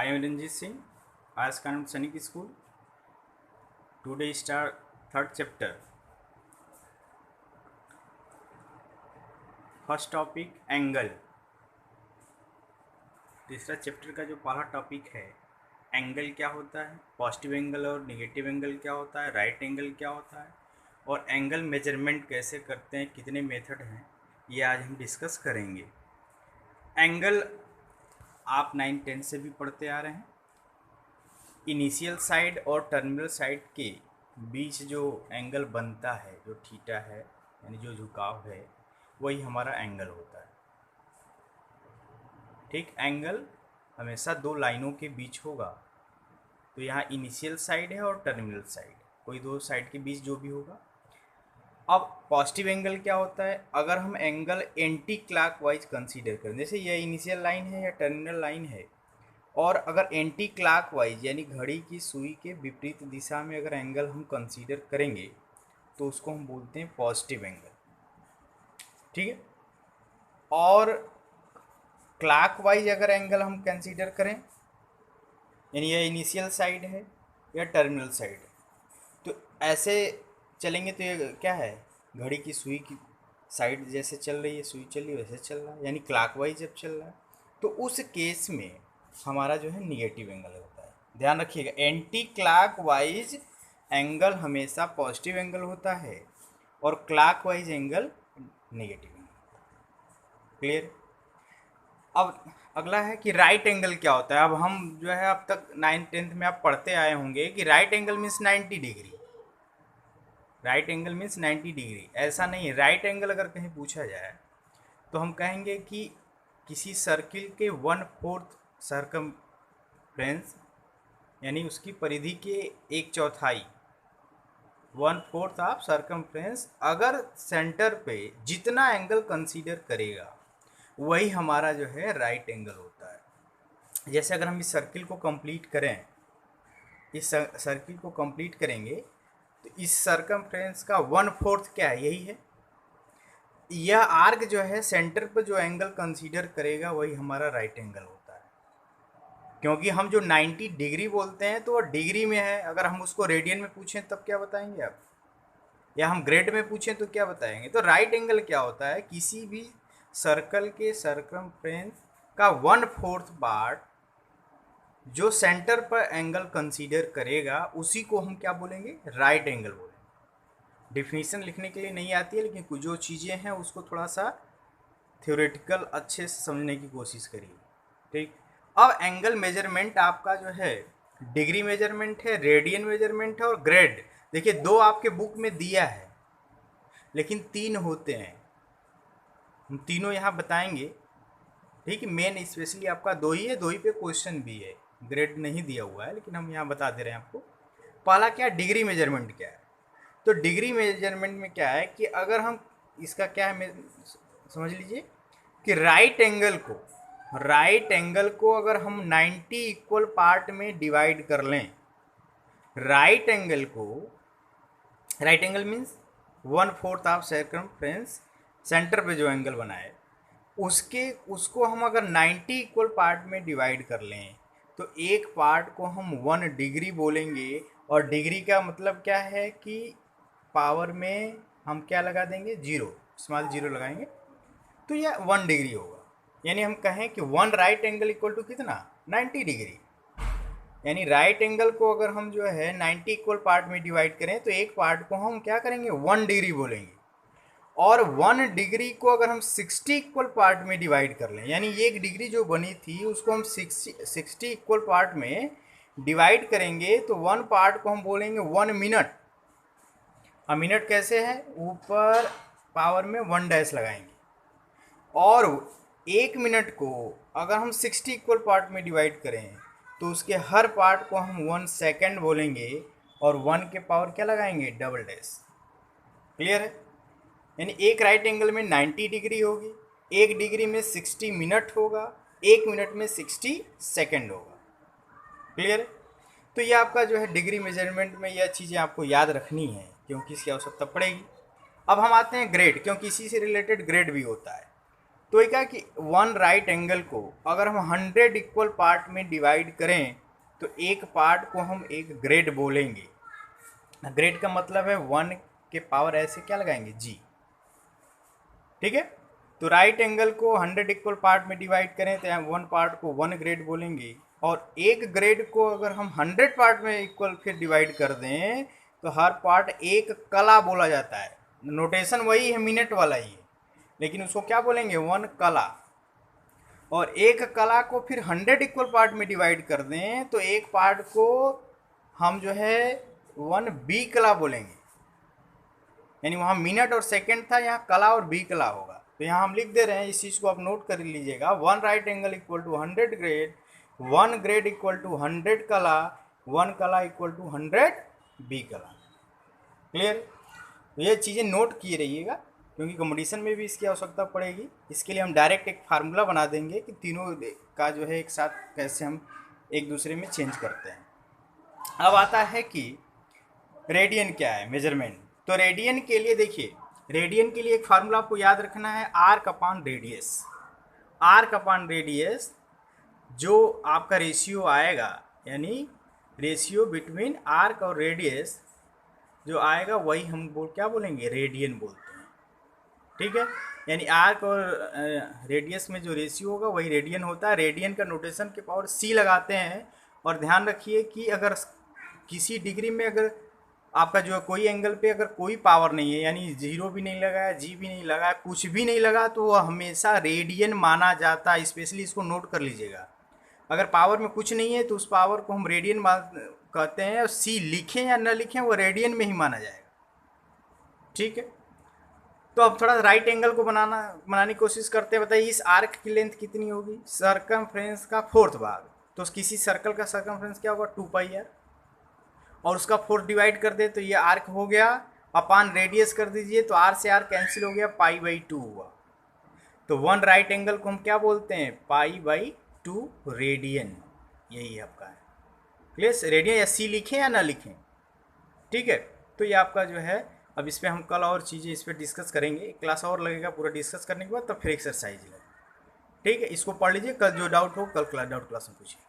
I am Ranjit Singh, Ayas Khan Sainik School. Today start third chapter. First topic angle. तीसरा chapter का जो पहला topic है angle क्या होता है, पॉजिटिव एंगल और नेगेटिव एंगल क्या होता है, राइट एंगल क्या होता है और एंगल मेजरमेंट कैसे करते हैं, कितने मेथड हैं, ये आज हम डिस्कस करेंगे. एंगल आप 9-10 से भी पढ़ते आ रहे हैं. इनिशियल साइड और टर्मिनल साइड के बीच जो एंगल बनता है, जो थीटा है यानी जो झुकाव है, वही हमारा एंगल होता है. ठीक, एंगल हमेशा दो लाइनों के बीच होगा. तो यहाँ इनिशियल साइड है और टर्मिनल साइड, कोई दो साइड के बीच जो भी होगा. अब पॉजिटिव एंगल क्या होता है, अगर हम एंगल एंटी क्लॉकवाइज कंसीडर करें, जैसे यह इनिशियल लाइन है या टर्मिनल लाइन है, और अगर एंटी क्लॉकवाइज यानी घड़ी की सुई के विपरीत दिशा में अगर एंगल हम कंसीडर करेंगे तो उसको हम बोलते हैं पॉजिटिव एंगल. ठीक है. और क्लॉकवाइज अगर एंगल हम कंसीडर करें, यानी यह इनिशियल साइड है या टर्मिनल साइड है, तो ऐसे चलेंगे तो ये क्या है, घड़ी की सुई की साइड जैसे चल रही है, सुई चल रही है वैसे चल रहा है, यानी क्लॉकवाइज जब चल रहा है तो उस केस में हमारा जो है निगेटिव एंगल होता है. ध्यान रखिएगा, एंटी क्लॉकवाइज एंगल हमेशा पॉजिटिव एंगल होता है और clockwise angle negative angle. Clear. अब अगला है कि राइट एंगल क्या होता है. अब हम जो है अब तक 9th-10th में आप पढ़ते आए होंगे कि right angle means 90 degree. Right angle means 90 degree. ऐसा नहीं है. राइट एंगल अगर कहीं पूछा जाए तो हम कहेंगे कि किसी सर्किल के 1/4 सर्कमफ्रेंस यानी उसकी परिधि के 1/4, 1/4 ऑफ सर्कमफ्रेंस अगर सेंटर पे जितना एंगल कंसीडर करेगा वही हमारा जो है राइट एंगल होता है. जैसे अगर हम इस सर्किल को कंप्लीट करें, इस सर्किल को कंप्लीट करेंगे तो इस सर्कमफ्रेंस का 1/4 क्या है, यही है. यह आर्क जो है सेंटर पर जो एंगल कंसीडर करेगा वही हमारा राइट एंगल होता है. क्योंकि हम जो 90 डिग्री बोलते हैं तो वो डिग्री में है. अगर हम उसको रेडियन में पूछें तब क्या बताएंगे आप, या हम ग्रेड में पूछें तो क्या बताएंगे. तो राइट एंगल क्या होता है, किसी भी सर्कल के सर्कमफ्रेंस का 1/4 पार्ट जो सेंटर पर एंगल कंसीडर करेगा उसी को हम क्या बोलेंगे, राइट एंगल बोलेंगे. डिफिनीशन लिखने के लिए नहीं आती है, लेकिन कुछ जो चीज़ें हैं उसको थोड़ा सा थ्योरेटिकल अच्छे से समझने की कोशिश करिए. ठीक. अब एंगल मेजरमेंट आपका जो है डिग्री मेजरमेंट है, रेडियन मेजरमेंट है और ग्रेड. देखिए दो आपके बुक में दिया है लेकिन 3 होते हैं, हम तीनों यहाँ बताएंगे. ठीक है. मेन स्पेशली आपका 2 ही है, 2 ही पे क्वेश्चन भी है, ग्रेड नहीं दिया हुआ है लेकिन हम यहाँ बता दे रहे हैं आपको. पहला क्या, डिग्री मेजरमेंट क्या है. तो डिग्री मेजरमेंट में क्या है कि अगर हम इसका क्या है समझ लीजिए कि राइट एंगल को अगर हम 90 इक्वल पार्ट में डिवाइड कर लें, right angle means 1/4 of circumference centre पे जो एंगल बनाए उसको हम अगर 90 इक्वल पार्ट में डिवाइड कर लें तो एक पार्ट को हम 1 डिग्री बोलेंगे. और डिग्री का मतलब क्या है कि पावर में हम क्या लगा देंगे, 0, स्मॉल 0 लगाएंगे तो यह 1 डिग्री होगा. यानी हम कहें कि 1 राइट एंगल इक्वल टू कितना, 90 डिग्री. यानी राइट एंगल को अगर हम जो है 90 इक्वल पार्ट में डिवाइड करें तो एक पार्ट को हम क्या करेंगे, 1 डिग्री बोलेंगे. और 1 डिग्री को अगर हम 60 इक्वल पार्ट में डिवाइड कर लें, यानी एक डिग्री जो बनी थी उसको हम 60 इक्वल पार्ट में डिवाइड करेंगे तो 1 पार्ट को हम बोलेंगे 1 मिनट. अब मिनट कैसे है, ऊपर पावर में 1 डैश लगाएंगे. और 1 मिनट को अगर हम 60 इक्वल पार्ट में डिवाइड करें तो उसके हर पार्ट को हम 1 सेकेंड बोलेंगे और 1 के पावर क्या लगाएंगे, डबल डैश. क्लियर है. यानी एक राइट एंगल में 90 डिग्री होगी, एक डिग्री में 60 मिनट होगा, 1 मिनट में 60 सेकेंड होगा. क्लियर है. तो ये आपका जो है डिग्री मेजरमेंट में यह चीज़ें आपको याद रखनी है क्योंकि इसकी आवश्यकता पड़ेगी. अब हम आते हैं ग्रेड, क्योंकि इसी से रिलेटेड ग्रेड भी होता है. तो ये क्या कि वन राइट एंगल को अगर हम 100 इक्वल पार्ट में डिवाइड करें तो एक पार्ट को हम एक ग्रेड बोलेंगे। ग्रेड का मतलब है 1 के पावर ऐसे क्या लगाएंगे जी, ठीक है। तो राइट एंगल को 100 इक्वल पार्ट में डिवाइड करें तो हम 1 पार्ट को 1 ग्रेड बोलेंगे, और एक ग्रेड को अगर हम 100 पार्ट में इक्वल फिर डिवाइड कर दें तो हर पार्ट एक कला बोला जाता है। नोटेशन वही है, मिनट वाला ही है, लेकिन उसको क्या बोलेंगे 1 कला। और एक कला को फिर 100 इक्वल पार्ट में डिवाइड कर दें तो एक पार्ट को हम जो है 1 बी कला बोलेंगे। यानी वहाँ मिनट और सेकंड था, यहाँ कला और बी कला होगा। तो यहाँ हम लिख दे रहे हैं, इस चीज़ को आप नोट कर लीजिएगा। 1 right angle equal to 100 grade, 1 grade equal to 100 कला, 1 कला इक्वल टू 100 बी कला। क्लियर? तो ये चीज़ें नोट किए रहिएगा, क्योंकि कंपटीशन में भी इसकी आवश्यकता पड़ेगी। इसके लिए हम डायरेक्ट एक फार्मूला बना देंगे कि तीनों का जो है एक साथ कैसे हम एक दूसरे में चेंज करते हैं। अब आता है कि रेडियन क्या है, मेजरमेंट। तो रेडियन के लिए देखिए, रेडियन के लिए एक फार्मूला आपको याद रखना है, arc upon radius. Arc upon radius जो आपका रेशियो आएगा, यानी रेशियो बिटवीन आर्क और रेडियस जो आएगा वही हम क्या बोलेंगे, रेडियन बोलते हैं, ठीक है। यानी आर्क और रेडियस में जो रेशियो होगा वही रेडियन होता है। रेडियन का नोटेशन के पावर सी लगाते हैं। और ध्यान रखिए कि अगर किसी डिग्री में अगर आपका जो है कोई एंगल पे अगर कोई पावर नहीं है, यानी 0 भी नहीं लगा है, जी भी नहीं लगा है, कुछ भी नहीं लगा, तो वह हमेशा रेडियन माना जाता है। स्पेशली इसको नोट कर लीजिएगा। अगर पावर में कुछ नहीं है तो उस पावर को हम रेडियन कहते हैं, और सी लिखें या न लिखें वो रेडियन में ही माना जाएगा, ठीक है। तो अब थोड़ा राइट एंगल को बनाने की कोशिश करते हैं। बताइए इस आर्क की लेंथ कितनी होगी, सर्कमफ्रेंस का 4th भाग। तो किसी सर्कल का सर्कमफ्रेंस क्या होगा, 2 पाई आर, और उसका 4 डिवाइड कर दे तो ये आर्क हो गया। अपान रेडियस कर दीजिए तो आर से आर कैंसिल हो गया, π/2 हुआ। तो 1 राइट एंगल को हम क्या बोलते हैं, π/2 रेडियन। यही आपका है। क्लियर? रेडियन या सी लिखें या ना लिखें, ठीक है। तो ये आपका जो है, अब इस पर हम कल और चीज़ें इस पर डिस्कस करेंगे। एक क्लास और लगेगा पूरा डिस्कस करने के बाद, तब फिर एक्सरसाइज लगेगा, ठीक है। इसको पढ़ लीजिए, कल जो डाउट हो कल डाउट क्लास में पूछिए।